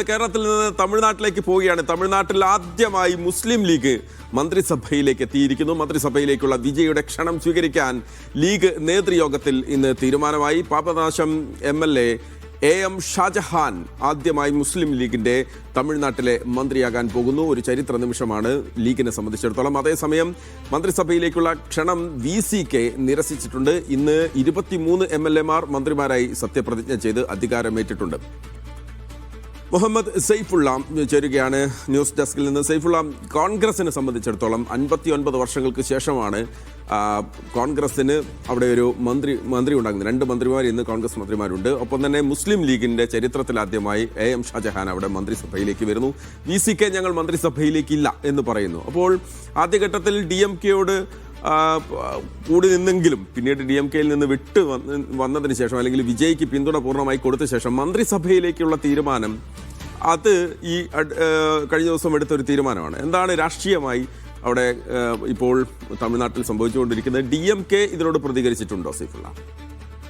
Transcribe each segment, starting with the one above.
കേരളത്തിൽ നിന്ന് തമിഴ്നാട്ടിലേക്ക് പോവുകയാണ്. തമിഴ്നാട്ടിൽ ആദ്യമായി മുസ്ലിം ലീഗ് മന്ത്രിസഭയിലേക്ക് എത്തിയിരിക്കുന്നു. മന്ത്രിസഭയിലേക്കുള്ള വിജയുടെ ക്ഷണം സ്വീകരിക്കാൻ ലീഗ് നേതൃയോഗത്തിൽ ഇന്ന് തീരുമാനമായി. പാപനാശം MLA AM ഷാജഹാൻ ആദ്യമായി മുസ്ലിം ലീഗിന്റെ തമിഴ്നാട്ടിലെ മന്ത്രിയാകാൻ പോകുന്നു. ഒരു ചരിത്ര നിമിഷമാണ് ലീഗിനെ സംബന്ധിച്ചിടത്തോളം. അതേസമയം മന്ത്രിസഭയിലേക്കുള്ള ക്ഷണം VCK നിരസിച്ചിട്ടുണ്ട്. ഇന്ന് 23 MLA-മാർ മന്ത്രിമാരായി സത്യപ്രതിജ്ഞ ചെയ്ത് അധികാരമേറ്റിട്ടുണ്ട്. മുഹമ്മദ് സൈഫുള്ള ചേരുകയാണ് ന്യൂസ് ഡെസ്കിൽ നിന്ന്. സൈഫുള്ള, കോൺഗ്രസിനെ സംബന്ധിച്ചിടത്തോളം 59 വർഷങ്ങൾക്ക് ശേഷമാണ് കോൺഗ്രസിന് അവിടെ ഒരു മന്ത്രി ഉണ്ടാകുന്നത്. 2 മന്ത്രിമാർ ഇന്ന് കോൺഗ്രസ് മന്ത്രിമാരുണ്ട്. ഒപ്പം തന്നെ മുസ്ലിം ലീഗിന്റെ ചരിത്രത്തിലാദ്യമായി AM ഷാജഹാൻ അവിടെ മന്ത്രിസഭയിലേക്ക് വരുന്നു. VCK ഞങ്ങൾ മന്ത്രിസഭയിലേക്കില്ല എന്ന് പറയുന്നു. അപ്പോൾ ആദ്യഘട്ടത്തിൽ DMK-യോട് കൂടി നിന്നെങ്കിലും പിന്നീട് DMK-യിൽ നിന്ന് വന്നതിന് ശേഷം, അല്ലെങ്കിൽ വിജയ്ക്ക് പിന്തുണ പൂർണ്ണമായി കൊടുത്ത ശേഷം മന്ത്രിസഭയിലേക്കുള്ള തീരുമാനം അത് ഈ കഴിഞ്ഞ ദിവസം എടുത്തൊരു തീരുമാനമാണ്. എന്താണ് രാഷ്ട്രീയമായി അവിടെ ഇപ്പോൾ തമിഴ്നാട്ടിൽ സംഭവിച്ചുകൊണ്ടിരിക്കുന്നത്? DMK ഇതിനോട് പ്രതികരിച്ചിട്ടുണ്ടോ സൈഫുള്ള?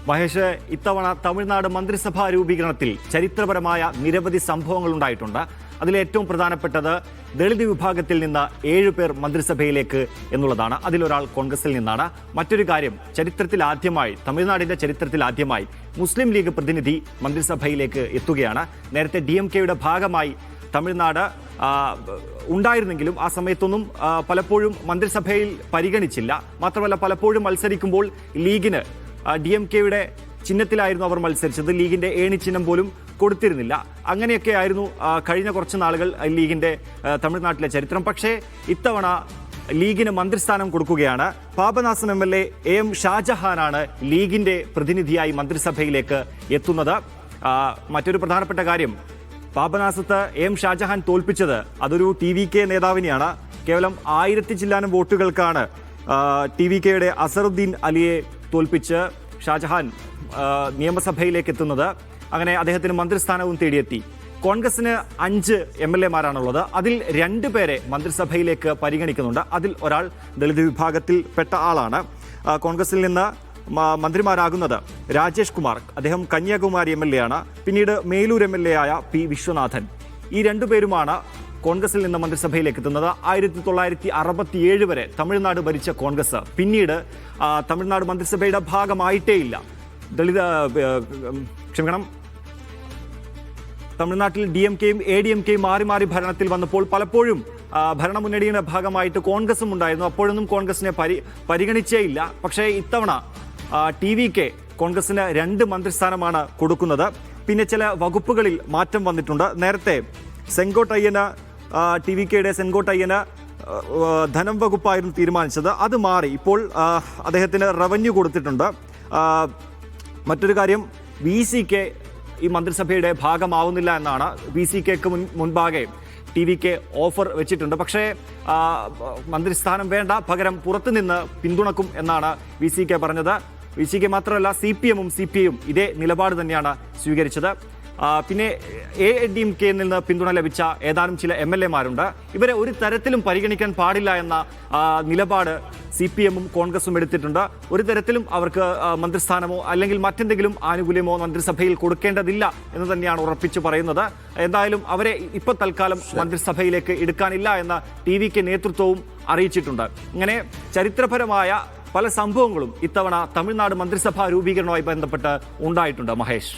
മഹേഷ്, ഇത്തവണ തമിഴ്നാട് മന്ത്രിസഭാ രൂപീകരണത്തിൽ ചരിത്രപരമായ നിരവധി സംഭവങ്ങൾ ഉണ്ടായിട്ടുണ്ട്. അതിലേറ്റവും പ്രധാനപ്പെട്ടത് ദളിത് വിഭാഗത്തിൽ നിന്ന് 7 പേർ മന്ത്രിസഭയിലേക്ക് എന്നുള്ളതാണ്. അതിലൊരാൾ കോൺഗ്രസിൽ നിന്നാണ്. മറ്റൊരു കാര്യം, തമിഴ്നാടിന്റെ ചരിത്രത്തിൽ ആദ്യമായി മുസ്ലിം ലീഗ് പ്രതിനിധി മന്ത്രിസഭയിലേക്ക് എത്തുകയാണ്. നേരത്തെ DMK-യുടെ ഭാഗമായി തമിഴ്നാട് ഉണ്ടായിരുന്നെങ്കിലും ആ സമയത്തൊന്നും പലപ്പോഴും മന്ത്രിസഭയിൽ പരിഗണിച്ചില്ല. മാത്രമല്ല, പലപ്പോഴും മത്സരിക്കുമ്പോൾ ലീഗിന് DMK-യുടെ ചിഹ്നത്തിലായിരുന്നു അവർ മത്സരിച്ചത്. ലീഗിന്റെ ഏണി ചിഹ്നം പോലും കൊടുത്തിരുന്നില്ല. അങ്ങനെയൊക്കെ ആയിരുന്നു കഴിഞ്ഞ കുറച്ച് നാളുകൾ ലീഗിന്റെ തമിഴ്നാട്ടിലെ ചരിത്രം. പക്ഷേ ഇത്തവണ ലീഗിന് മന്ത്രിസ്ഥാനം കൊടുക്കുകയാണ്. പാപനാശം MLA AM ഷാജഹാനാണ് ലീഗിന്റെ പ്രതിനിധിയായി മന്ത്രിസഭയിലേക്ക് എത്തുന്നത്. മറ്റൊരു പ്രധാനപ്പെട്ട കാര്യം, പാപനാശത്ത് AM ഷാജഹാൻ തോൽപ്പിച്ചത് അതൊരു TVK നേതാവിനെയാണ്. കേവലം 1000 ചില്ലാനം വോട്ടുകൾക്കാണ് TVK-യുടെ അസറുദ്ദീൻ അലിയെ തോൽപ്പിച്ച് ഷാജഹാൻ നിയമസഭയിലേക്ക് എത്തുന്നത്. അങ്ങനെ അദ്ദേഹത്തിന് മന്ത്രിസ്ഥാനവും തേടിയെത്തി. കോൺഗ്രസിന് 5 MLA-മാരാണുള്ളത്. അതിൽ 2 പേരെ മന്ത്രിസഭയിലേക്ക് പരിഗണിക്കുന്നുണ്ട്. അതിൽ ഒരാൾ ദളിത് വിഭാഗത്തിൽപ്പെട്ട ആളാണ്. കോൺഗ്രസിൽ നിന്ന് മന്ത്രിമാരാകുന്നത് രാജേഷ് കുമാർ, അദ്ദേഹം കന്യാകുമാരി MLA ആണ്. പിന്നീട് മേലൂർ MLA ആയ P. വിശ്വനാഥൻ. ഈ 2 പേരുമാണ് കോൺഗ്രസിൽ നിന്ന് മന്ത്രിസഭയിലേക്ക് എത്തുന്നത്. 1967 വരെ തമിഴ്നാട് ഭരിച്ച കോൺഗ്രസ് പിന്നീട് തമിഴ്നാട് മന്ത്രിസഭയുടെ ഭാഗമായിട്ടേയില്ല. തമിഴ്നാട്ടിൽ DMK-യും ADMK-യും മാറി മാറി ഭരണത്തിൽ വന്നപ്പോൾ പലപ്പോഴും ഭരണമുന്നണിയുടെ ഭാഗമായിട്ട് കോൺഗ്രസും ഉണ്ടായിരുന്നു. അപ്പോഴൊന്നും കോൺഗ്രസിനെ പരിഗണിച്ചേയില്ല. പക്ഷേ ഇത്തവണ TVK കോൺഗ്രസിന് 2 മന്ത്രിസ്ഥാനമാണ് കൊടുക്കുന്നത്. പിന്നെ ചില വകുപ്പുകളിൽ മാറ്റം വന്നിട്ടുണ്ട്. നേരത്തെ സെങ്കോട്ടയ്യന് TVK-യുടെ സെങ്കോട്ടയ്യന് ധനം വകുപ്പായിരുന്നു തീരുമാനിച്ചത്. അത് മാറി ഇപ്പോൾ അദ്ദേഹത്തിന് റവന്യൂ കൊടുത്തിട്ടുണ്ട്. മറ്റൊരു കാര്യം, VCK ഈ മന്ത്രിസഭയുടെ ഭാഗമാവുന്നില്ല എന്നാണ്. VCK-ക്ക് മുൻപാകെ TVK ഓഫർ വെച്ചിട്ടുണ്ട്. പക്ഷേ മന്ത്രിസ്ഥാനം വേണ്ട, പകരം പുറത്തുനിന്ന് പിന്തുണക്കും എന്നാണ് VCK പറഞ്ഞത്. VCK മാത്രമല്ല, CPM-ഉം CPI-യും ഇതേ നിലപാട് തന്നെയാണ് സ്വീകരിച്ചത്. പിന്നെ ADMK-യിൽ നിന്ന് പിന്തുണ ലഭിച്ച ഏതാനും ചില MLA-മാരുണ്ട്. ഇവരെ ഒരു തരത്തിലും പരിഗണിക്കാൻ പാടില്ല എന്ന നിലപാട് CPM-ഉം കോൺഗ്രസും എടുത്തിട്ടുണ്ട്. ഒരു തരത്തിലും അവർക്ക് മന്ത്രിസ്ഥാനമോ അല്ലെങ്കിൽ മറ്റെന്തെങ്കിലും ആനുകൂല്യമോ മന്ത്രിസഭയിൽ കൊടുക്കേണ്ടതില്ല എന്ന് തന്നെയാണ് ഉറപ്പിച്ചു പറയുന്നത്. എന്തായാലും അവരെ ഇപ്പോൾ തൽക്കാലം മന്ത്രിസഭയിലേക്ക് എടുക്കാനില്ല എന്ന TVK നേതൃത്വവും അറിയിച്ചിട്ടുണ്ട്. ഇങ്ങനെ ചരിത്രപരമായ പല സംഭവങ്ങളും ഇത്തവണ തമിഴ്നാട് മന്ത്രിസഭാ രൂപീകരണവുമായി ബന്ധപ്പെട്ട് ഉണ്ടായിട്ടുണ്ട്. മഹേഷ്,